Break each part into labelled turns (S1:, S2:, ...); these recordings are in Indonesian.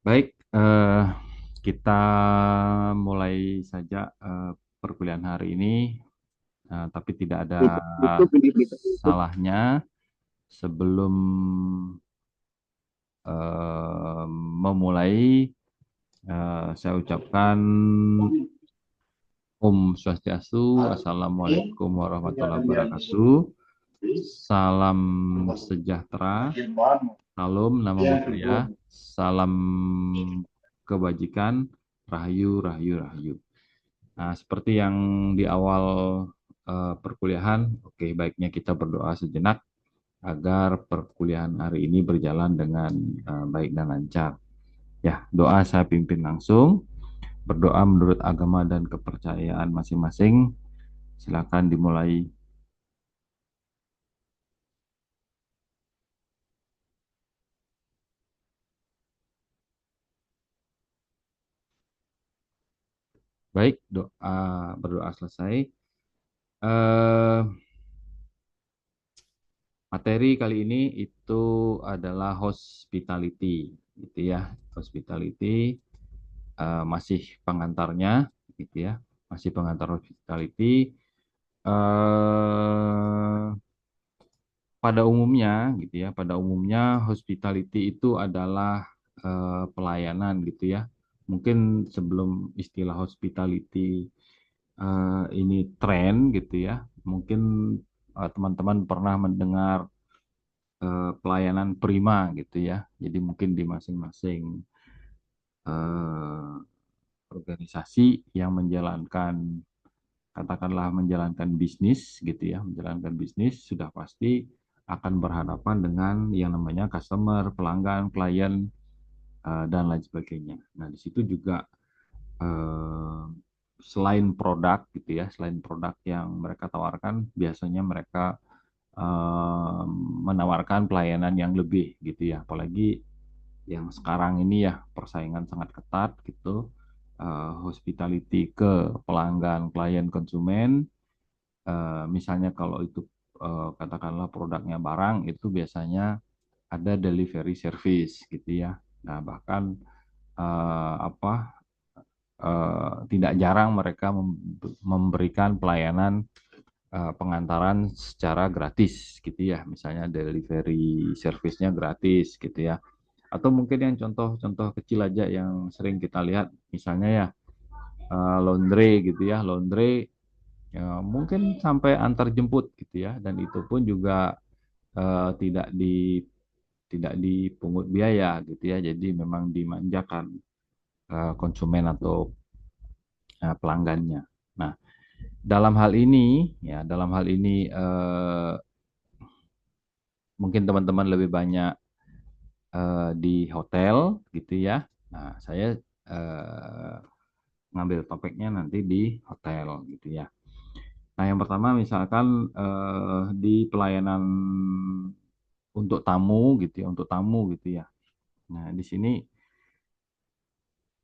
S1: Baik, kita mulai saja perkuliahan hari ini, tapi tidak ada salahnya sebelum memulai, saya ucapkan Om Swastiastu, Assalamualaikum warahmatullahi wabarakatuh, salam sejahtera, salam nama budaya, salam kebajikan, rahayu, rahayu, rahayu. Nah, seperti yang di awal perkuliahan, oke, baiknya kita berdoa sejenak agar perkuliahan hari ini berjalan dengan baik dan lancar. Ya, doa saya pimpin langsung. Berdoa menurut agama dan kepercayaan masing-masing. Silakan dimulai. Baik, berdoa selesai. Eh, Materi kali ini itu adalah hospitality, gitu ya. Hospitality masih pengantarnya, gitu ya. Masih pengantar hospitality. eh Pada umumnya, gitu ya. Pada umumnya hospitality itu adalah pelayanan, gitu ya. Mungkin sebelum istilah hospitality ini tren, gitu ya. Mungkin teman-teman pernah mendengar pelayanan prima gitu ya. Jadi mungkin di masing-masing eh, organisasi yang menjalankan, katakanlah menjalankan bisnis gitu ya, menjalankan bisnis sudah pasti akan berhadapan dengan yang namanya customer, pelanggan, klien, dan lain sebagainya. Nah, di situ juga eh, selain produk gitu ya, selain produk yang mereka tawarkan, biasanya mereka menawarkan pelayanan yang lebih gitu ya, apalagi yang sekarang ini ya persaingan sangat ketat gitu. Hospitality ke pelanggan, klien, konsumen. Misalnya kalau itu katakanlah produknya barang itu biasanya ada delivery service gitu ya. Nah bahkan apa tidak jarang mereka memberikan pelayanan pengantaran secara gratis gitu ya. Misalnya delivery service-nya gratis gitu ya. Atau mungkin yang contoh-contoh kecil aja yang sering kita lihat, misalnya ya laundry gitu ya, laundry ya, mungkin sampai antar jemput gitu ya, dan itu pun juga eh, tidak di tidak dipungut biaya gitu ya, jadi memang dimanjakan konsumen atau pelanggannya. Nah, dalam hal ini mungkin teman-teman lebih banyak di hotel gitu ya. Nah, saya eh, ngambil topiknya nanti di hotel gitu ya. Nah, yang pertama misalkan di pelayanan untuk tamu gitu ya, untuk tamu gitu ya. Nah, di sini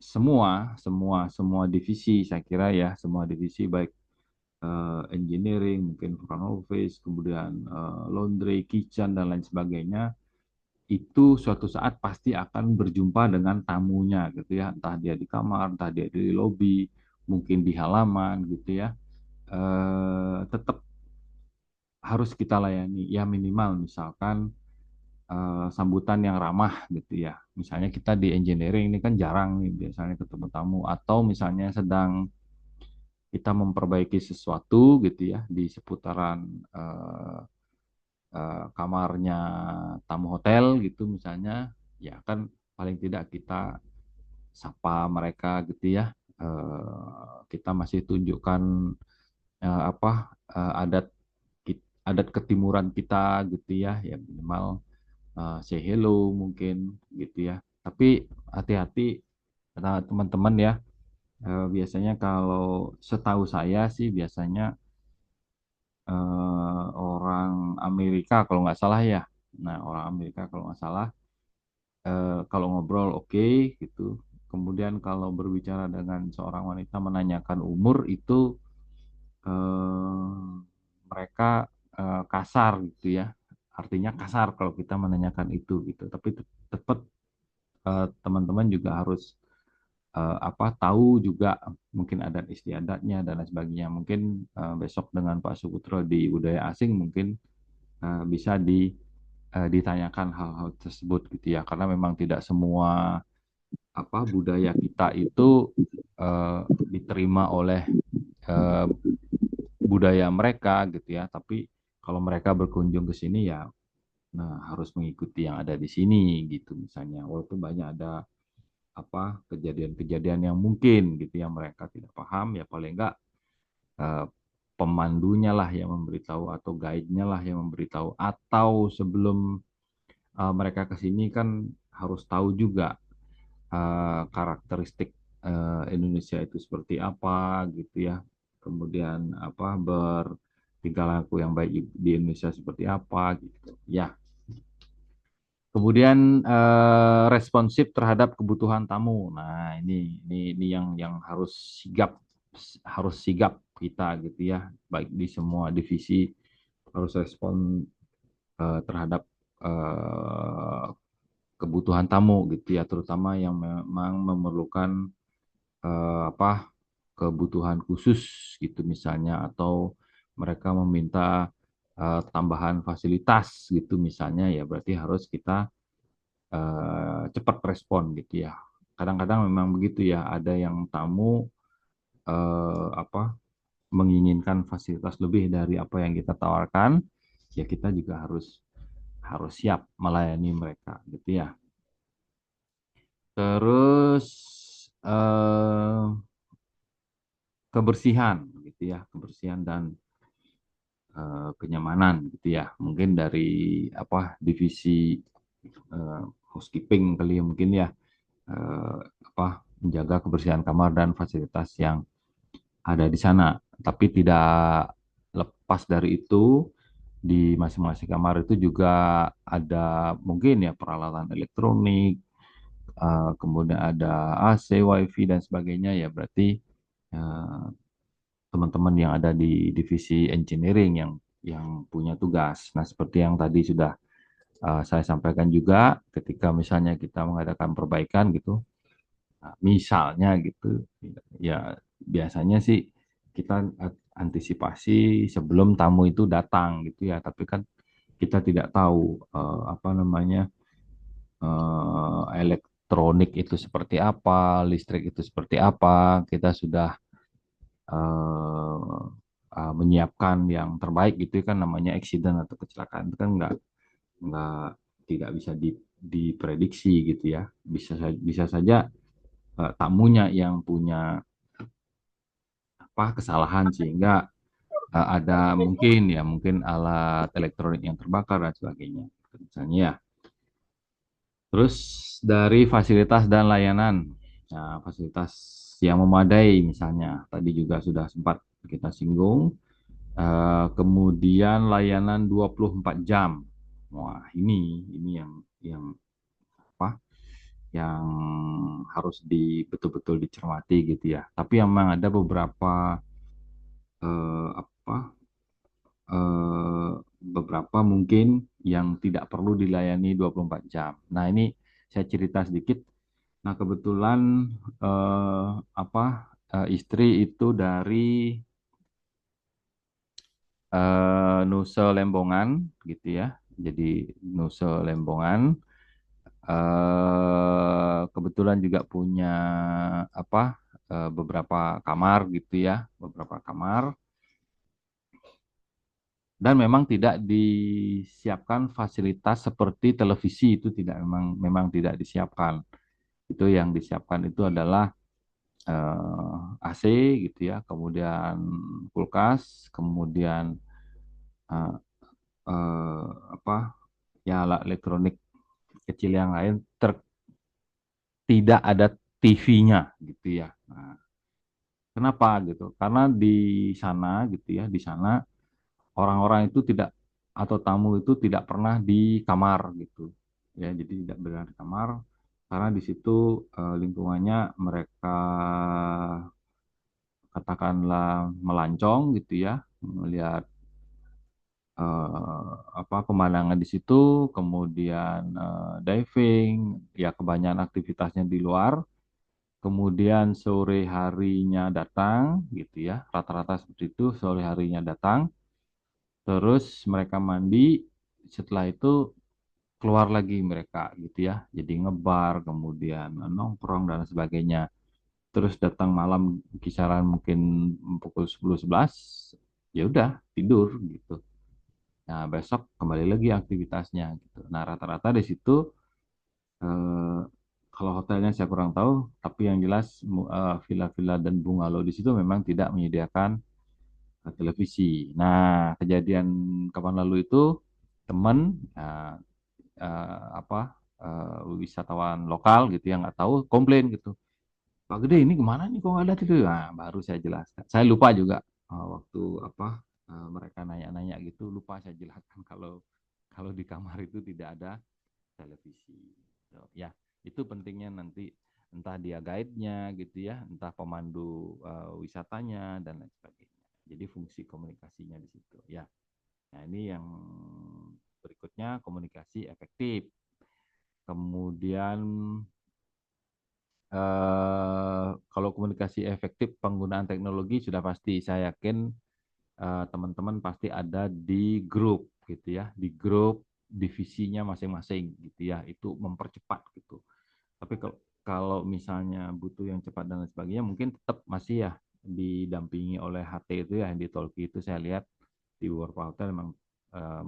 S1: semua divisi saya kira ya, semua divisi baik engineering, mungkin front office, kemudian laundry, kitchen dan lain sebagainya itu suatu saat pasti akan berjumpa dengan tamunya gitu ya, entah dia di kamar, entah dia di lobi, mungkin di halaman gitu ya. Tetap harus kita layani ya, minimal misalkan sambutan yang ramah gitu ya. Misalnya kita di engineering ini kan jarang nih biasanya ketemu tamu, atau misalnya sedang kita memperbaiki sesuatu gitu ya di seputaran eh, kamarnya tamu hotel gitu misalnya, ya kan paling tidak kita sapa mereka gitu ya. Kita masih tunjukkan apa adat adat ketimuran kita gitu ya, ya minimal say hello mungkin gitu ya. Tapi hati-hati teman-teman ya. Biasanya kalau setahu saya sih biasanya orang Amerika kalau nggak salah ya. Nah, orang Amerika kalau nggak salah kalau ngobrol oke gitu. Kemudian kalau berbicara dengan seorang wanita menanyakan umur itu eh, mereka kasar gitu ya. Artinya kasar kalau kita menanyakan itu gitu. Tapi tetap teman-teman teman-teman juga harus tahu juga mungkin adat istiadatnya dan lain sebagainya. Mungkin besok dengan Pak Suputro di budaya asing mungkin bisa ditanyakan hal-hal tersebut gitu ya, karena memang tidak semua budaya kita itu diterima oleh eh, budaya mereka gitu ya. Tapi kalau mereka berkunjung ke sini ya, nah harus mengikuti yang ada di sini gitu misalnya. Walaupun banyak ada kejadian-kejadian yang mungkin gitu yang mereka tidak paham, ya paling enggak eh, pemandunya lah yang memberitahu atau guide-nya lah yang memberitahu, atau sebelum mereka ke sini kan harus tahu juga karakteristik Indonesia itu seperti apa gitu ya. Kemudian bertingkah laku yang baik di Indonesia seperti apa gitu. Ya. Kemudian responsif terhadap kebutuhan tamu. Nah, ini yang harus sigap kita gitu ya. Baik di semua divisi harus respon terhadap eh, kebutuhan tamu gitu ya, terutama yang memang memerlukan kebutuhan khusus gitu misalnya, atau mereka meminta tambahan fasilitas gitu misalnya, ya berarti harus kita cepat respon gitu ya. Kadang-kadang memang begitu ya, ada yang tamu menginginkan fasilitas lebih dari apa yang kita tawarkan, ya kita juga harus harus siap melayani mereka gitu ya. Terus eh, kebersihan gitu ya, kebersihan dan kenyamanan gitu ya. Mungkin dari divisi housekeeping kali ya, mungkin ya, eh, menjaga kebersihan kamar dan fasilitas yang ada di sana. Tapi tidak lepas dari itu, di masing-masing kamar itu juga ada mungkin ya peralatan elektronik, kemudian ada AC, WiFi dan sebagainya, ya berarti eh, teman-teman yang ada di divisi engineering yang punya tugas. Nah, seperti yang tadi sudah saya sampaikan juga, ketika misalnya kita mengadakan perbaikan gitu, nah, misalnya gitu, ya biasanya sih kita antisipasi sebelum tamu itu datang gitu ya. Tapi kan kita tidak tahu apa namanya elektronik itu seperti apa, listrik itu seperti apa. Kita sudah eh, menyiapkan yang terbaik gitu kan, namanya accident atau kecelakaan itu kan nggak tidak bisa diprediksi gitu ya. Bisa saja tamunya yang punya kesalahan sehingga mungkin alat elektronik yang terbakar dan sebagainya misalnya ya. Terus dari fasilitas dan layanan, nah, fasilitas yang memadai misalnya tadi juga sudah sempat kita singgung. Kemudian layanan 24 jam. Wah, ini yang apa? Yang harus betul-betul dicermati gitu ya. Tapi memang ada beberapa eh, apa eh, beberapa mungkin yang tidak perlu dilayani 24 jam. Nah, ini saya cerita sedikit. Nah, kebetulan eh, apa istri itu dari Nusa Lembongan gitu ya. Jadi Nusa Lembongan kebetulan juga punya apa beberapa kamar gitu ya, beberapa kamar, dan memang tidak disiapkan fasilitas seperti televisi, itu tidak, memang tidak disiapkan. Itu yang disiapkan itu adalah AC gitu ya, kemudian kulkas, kemudian eh, eh, apa ya alat elektronik kecil yang lain, tidak ada TV-nya gitu ya. Nah, kenapa gitu? Karena di sana gitu ya, di sana orang-orang itu tidak, atau tamu itu tidak pernah di kamar gitu. Ya, jadi tidak berada di kamar karena di situ lingkungannya mereka katakanlah melancong gitu ya, melihat pemandangan di situ, kemudian diving, ya kebanyakan aktivitasnya di luar. Kemudian sore harinya datang, gitu ya, rata-rata seperti itu, sore harinya datang. Terus mereka mandi, setelah itu keluar lagi mereka, gitu ya. Jadi ngebar, kemudian nongkrong dan sebagainya. Terus datang malam kisaran mungkin pukul 10 11, ya udah tidur gitu. Nah, besok kembali lagi aktivitasnya gitu. Nah, rata-rata di situ eh, kalau hotelnya saya kurang tahu, tapi yang jelas villa-villa dan bungalow di situ memang tidak menyediakan televisi. Nah, kejadian kapan lalu itu teman apa wisatawan lokal gitu yang nggak tahu komplain gitu. Pak Gede ini kemana nih kok nggak ada TV? Nah, baru saya jelaskan. Saya lupa juga waktu apa mereka nanya-nanya gitu, lupa saya jelaskan kalau kalau di kamar itu tidak ada televisi. So, ya, itu pentingnya nanti entah dia guide-nya gitu ya, entah pemandu wisatanya dan lain sebagainya. Jadi fungsi komunikasinya di situ. Ya, nah ini yang berikutnya komunikasi efektif. Kemudian kalau komunikasi efektif penggunaan teknologi sudah pasti saya yakin teman-teman pasti ada di grup gitu ya, di grup divisinya masing-masing gitu ya, itu mempercepat gitu. Tapi kalau misalnya butuh yang cepat dan lain sebagainya, mungkin tetap masih ya didampingi oleh HT itu ya, di Talkie itu saya lihat di beberapa hotel memang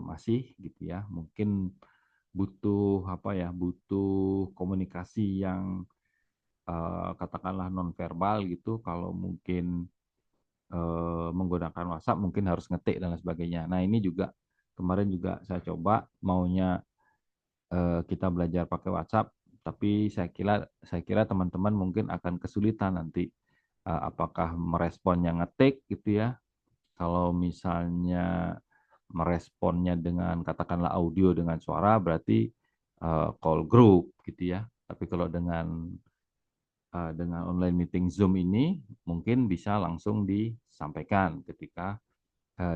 S1: masih gitu ya. Mungkin butuh apa ya, butuh komunikasi yang katakanlah nonverbal gitu. Kalau mungkin menggunakan WhatsApp mungkin harus ngetik dan lain sebagainya. Nah ini juga kemarin juga saya coba maunya kita belajar pakai WhatsApp, tapi saya kira teman-teman mungkin akan kesulitan nanti apakah meresponnya ngetik gitu ya. Kalau misalnya meresponnya dengan katakanlah audio dengan suara berarti call group gitu ya. Tapi kalau dengan online meeting Zoom ini mungkin bisa langsung disampaikan ketika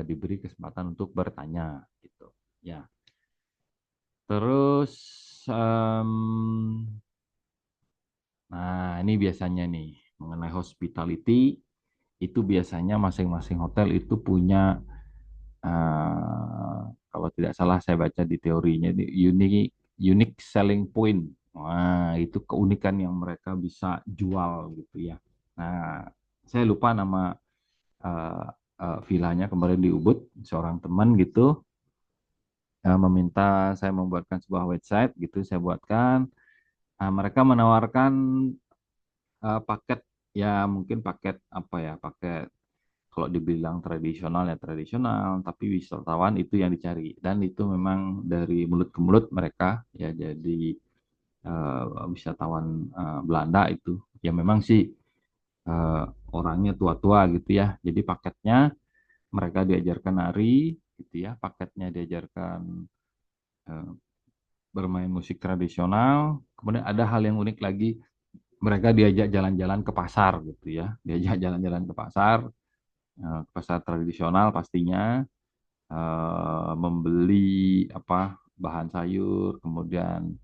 S1: diberi kesempatan untuk bertanya gitu. Ya. Terus nah ini biasanya nih mengenai hospitality itu biasanya masing-masing hotel itu punya kalau tidak salah saya baca di teorinya unique unique selling point. Wah, itu keunikan yang mereka bisa jual gitu ya. Nah, saya lupa nama uh, villanya kemarin di Ubud, seorang teman gitu meminta saya membuatkan sebuah website gitu, saya buatkan. Mereka menawarkan paket ya mungkin paket apa ya paket kalau dibilang tradisional ya tradisional, tapi wisatawan itu yang dicari dan itu memang dari mulut ke mulut mereka ya jadi wisatawan Belanda itu ya memang sih uh, orangnya tua-tua gitu ya. Jadi paketnya mereka diajarkan nari gitu ya, paketnya diajarkan uh, bermain musik tradisional. Kemudian ada hal yang unik lagi, mereka diajak jalan-jalan ke pasar gitu ya, diajak jalan-jalan ke pasar tradisional pastinya, membeli apa bahan sayur, kemudian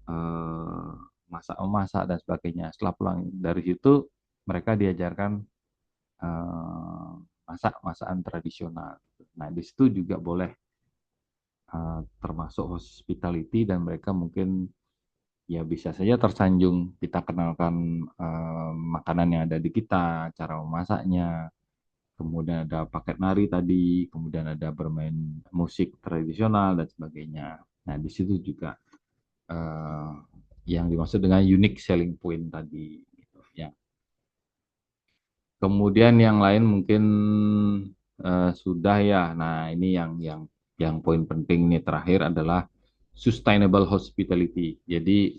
S1: eh, masak-masak dan sebagainya. Setelah pulang dari situ, mereka diajarkan eh, masak-masakan tradisional. Nah, di situ juga boleh termasuk hospitality dan mereka mungkin ya bisa saja tersanjung kita kenalkan makanan yang ada di kita, cara memasaknya, kemudian ada paket nari tadi, kemudian ada bermain musik tradisional dan sebagainya. Nah, di situ juga eh, yang dimaksud dengan unique selling point tadi. Gitu, ya. Kemudian yang lain mungkin sudah ya. Nah, ini yang poin penting nih terakhir adalah sustainable hospitality. Jadi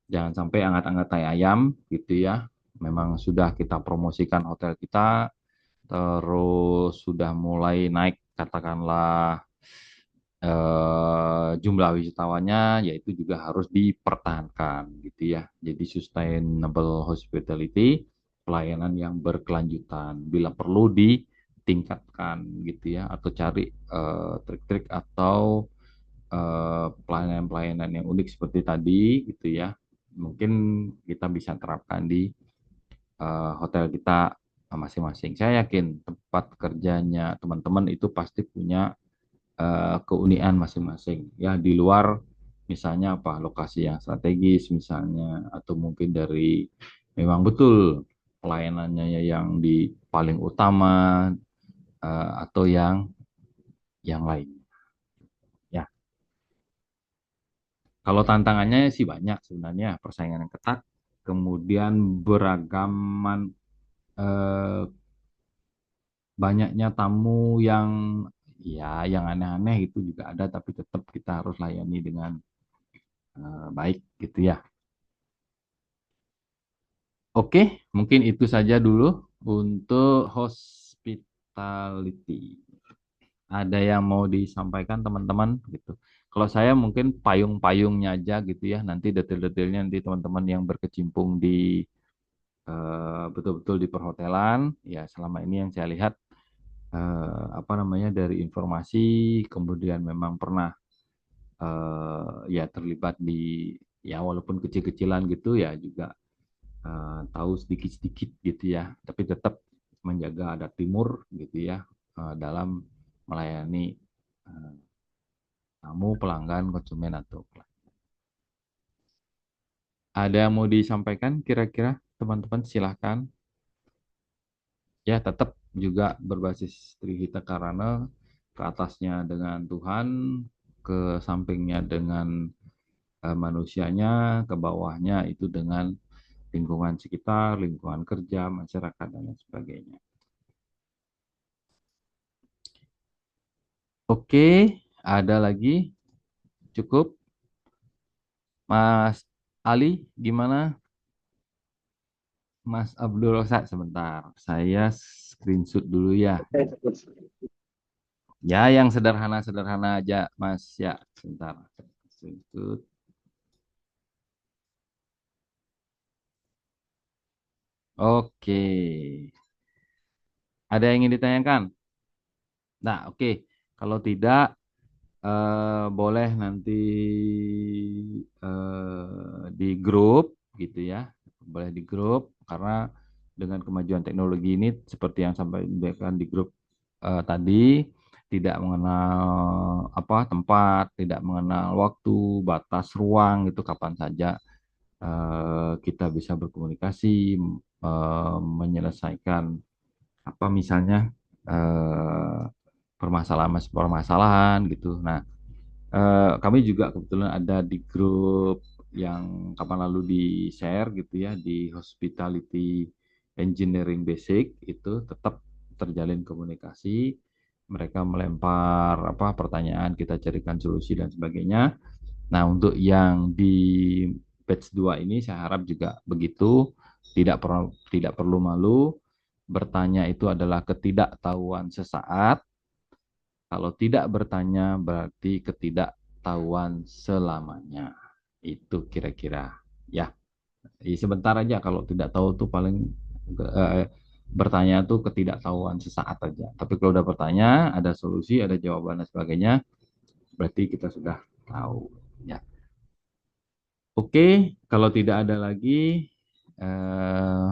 S1: jangan sampai angkat-angkat tai ayam gitu ya. Memang sudah kita promosikan hotel kita, terus sudah mulai naik katakanlah jumlah wisatawannya, yaitu juga harus dipertahankan gitu ya. Jadi sustainable hospitality, pelayanan yang berkelanjutan. Bila perlu tingkatkan gitu ya, atau cari trik-trik atau pelayanan-pelayanan yang unik seperti tadi gitu ya. Mungkin kita bisa terapkan di hotel kita masing-masing. Saya yakin tempat kerjanya teman-teman itu pasti punya keunikan masing-masing. Ya, di luar misalnya apa lokasi yang strategis misalnya, atau mungkin dari memang betul pelayanannya yang di paling utama, atau yang lain. Ya, kalau tantangannya sih banyak sebenarnya, persaingan yang ketat, kemudian beragaman, eh, banyaknya tamu yang aneh-aneh itu juga ada, tapi tetap kita harus layani dengan baik gitu ya. Oke, mungkin itu saja dulu untuk hospitality. Ada yang mau disampaikan teman-teman gitu. Kalau saya mungkin payung-payungnya aja gitu ya. Nanti detail-detailnya nanti teman-teman yang berkecimpung di betul-betul di perhotelan. Ya, selama ini yang saya lihat apa namanya dari informasi, kemudian memang pernah ya terlibat di, ya walaupun kecil-kecilan gitu ya juga tahu sedikit-sedikit gitu ya, tapi tetap menjaga adat timur gitu ya, dalam melayani eh, tamu, pelanggan, konsumen atau pelanggan. Ada yang mau disampaikan kira-kira teman-teman silahkan. Ya, tetap juga berbasis Trihita Karana, ke atasnya dengan Tuhan, ke sampingnya dengan manusianya, ke bawahnya itu dengan lingkungan sekitar, lingkungan kerja, masyarakat, dan lain sebagainya. Oke, ada lagi? Cukup? Mas Ali, gimana? Mas Abdul Rosa, sebentar. Saya screenshot dulu ya. Ya, yang sederhana-sederhana aja, Mas. Ya, sebentar. Screenshot. Oke. Ada yang ingin ditanyakan? Nah, oke. Kalau tidak, boleh nanti di grup gitu ya. Boleh di grup, karena dengan kemajuan teknologi ini seperti yang sampai disampaikan di grup tadi, tidak mengenal apa tempat, tidak mengenal waktu, batas ruang itu kapan saja kita bisa berkomunikasi, menyelesaikan apa misalnya eh, permasalahan gitu. Nah, kami juga kebetulan ada di grup yang kapan lalu di-share gitu ya, di Hospitality Engineering Basic, itu tetap terjalin komunikasi. Mereka melempar apa pertanyaan, kita carikan solusi dan sebagainya. Nah, untuk yang di batch 2 ini saya harap juga begitu, tidak perlu malu. Bertanya itu adalah ketidaktahuan sesaat. Kalau tidak bertanya berarti ketidaktahuan selamanya. Itu kira-kira. Ya, sebentar aja kalau tidak tahu tuh paling eh, bertanya tuh ketidaktahuan sesaat aja. Tapi kalau udah bertanya, ada solusi, ada jawaban dan sebagainya, berarti kita sudah tahu. Ya. Oke, kalau tidak ada lagi eh,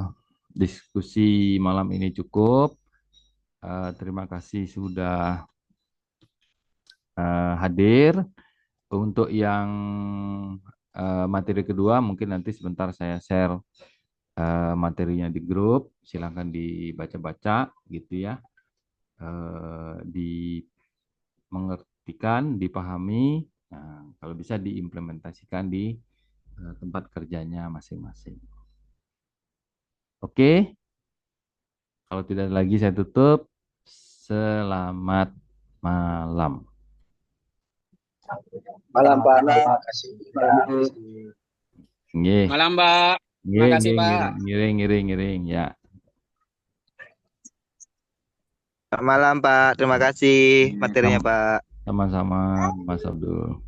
S1: diskusi malam ini cukup. Terima kasih sudah hadir. Untuk yang materi kedua, mungkin nanti sebentar saya share materinya di grup. Silahkan dibaca-baca gitu ya. Dimengertikan, dipahami. Nah, kalau bisa diimplementasikan di tempat kerjanya masing-masing. Oke, kalau tidak ada lagi saya tutup. Selamat malam.
S2: Malam Pak, terima kasih Pak.
S1: Nggih,
S3: Malam, Mbak. Terima
S1: nggih,
S3: kasih,
S1: nggih,
S3: Pak.
S1: ngiring, ngiring, ngiring, ngiring, ya.
S2: Selamat malam Pak, terima kasih
S1: Sama,
S2: materinya Pak.
S1: sama-sama, Mas Abdul.